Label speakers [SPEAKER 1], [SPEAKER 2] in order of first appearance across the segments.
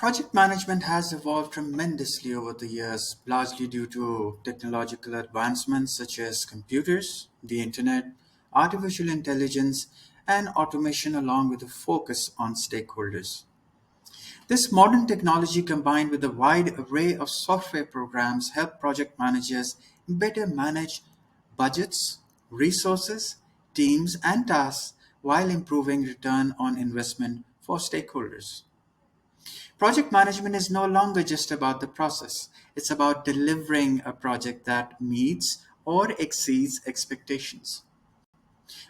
[SPEAKER 1] Project management has evolved tremendously over the years, largely due to technological advancements such as computers, the internet, artificial intelligence, and automation, along with a focus on stakeholders. This modern technology, combined with a wide array of software programs, help project managers better manage budgets, resources, teams, and tasks while improving return on investment for stakeholders. Project management is no longer just about the process, it's about delivering a project that meets or exceeds expectations.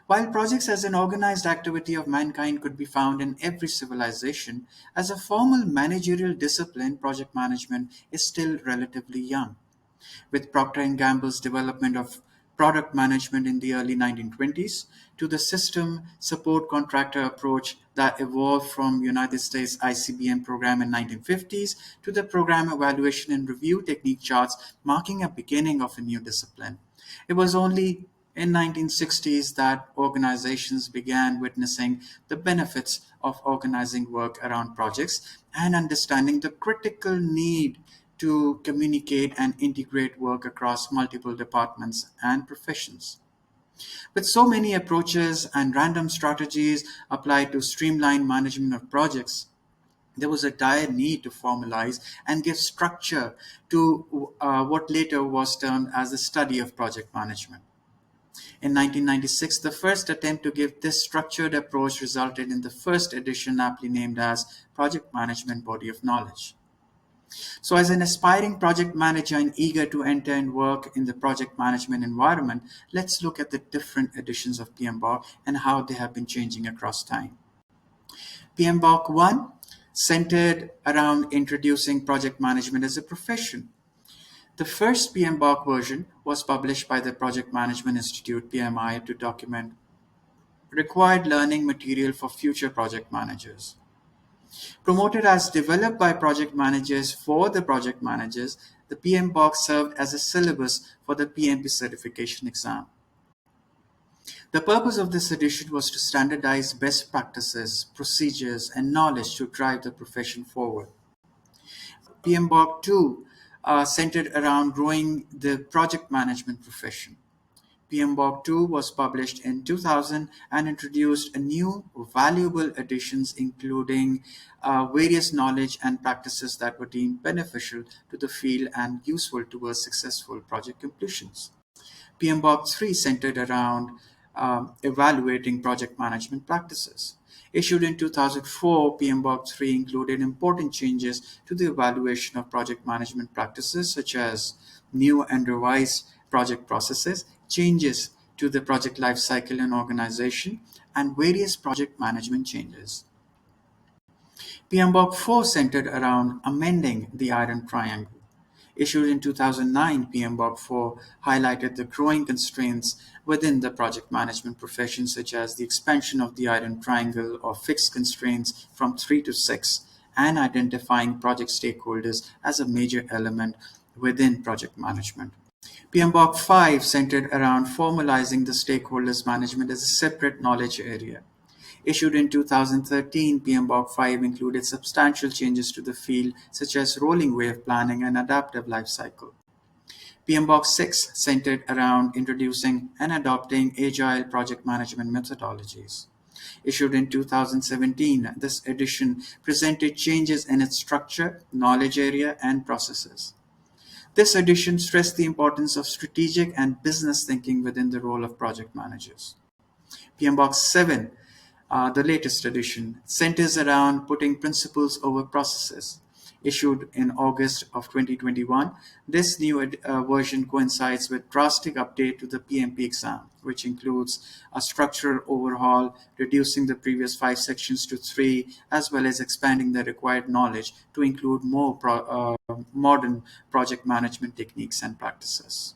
[SPEAKER 1] While projects as an organized activity of mankind could be found in every civilization, as a formal managerial discipline, project management is still relatively young. With Procter& Gamble's development of product management in the early 1920s to the system support contractor approach that evolved from United States ICBM program in 1950s to the program evaluation and review technique charts marking a beginning of a new discipline. It was only in 1960s that organizations began witnessing the benefits of organizing work around projects and understanding the critical need to communicate and integrate work across multiple departments and professions. With so many approaches and random strategies applied to streamline management of projects, there was a dire need to formalize and give structure to what later was termed as the study of project management. In 1996, the first attempt to give this structured approach resulted in the first edition, aptly named as Project Management Body of Knowledge. So, as an aspiring project manager and eager to enter and work in the project management environment, let's look at the different editions of PMBOK and how they have been changing across time. PMBOK 1 centered around introducing project management as a profession. The first PMBOK version was published by the Project Management Institute (PMI) to document required learning material for future project managers. Promoted as developed by project managers for the project managers, the PMBOK served as a syllabus for the PMP certification exam. The purpose of this edition was to standardize best practices, procedures, and knowledge to drive the profession forward. PMBOK 2 centered around growing the project management profession. PMBOK 2 was published in 2000 and introduced a new valuable additions including various knowledge and practices that were deemed beneficial to the field and useful towards successful project completions. PMBOK 3 centered around evaluating project management practices. Issued in 2004, PMBOK 3 included important changes to the evaluation of project management practices, such as new and revised project processes, changes to the project lifecycle and organization, and various project management changes. PMBOK 4 centered around amending the Iron Triangle. Issued in 2009, PMBOK 4 highlighted the growing constraints within the project management profession, such as the expansion of the Iron Triangle or fixed constraints from 3 to 6, and identifying project stakeholders as a major element within project management. PMBOK 5 centered around formalizing the stakeholders management as a separate knowledge area. Issued in 2013, PMBOK 5 included substantial changes to the field, such as rolling wave planning and adaptive lifecycle. PMBOK 6 centered around introducing and adopting agile project management methodologies. Issued in 2017, this edition presented changes in its structure, knowledge area, and processes. This edition stressed the importance of strategic and business thinking within the role of project managers. PMBOK 7, the latest edition, centers around putting principles over processes. Issued in August of 2021, this new version coincides with drastic update to the PMP exam, which includes a structural overhaul, reducing the previous 5 sections to 3, as well as expanding the required knowledge to include more modern project management techniques and practices.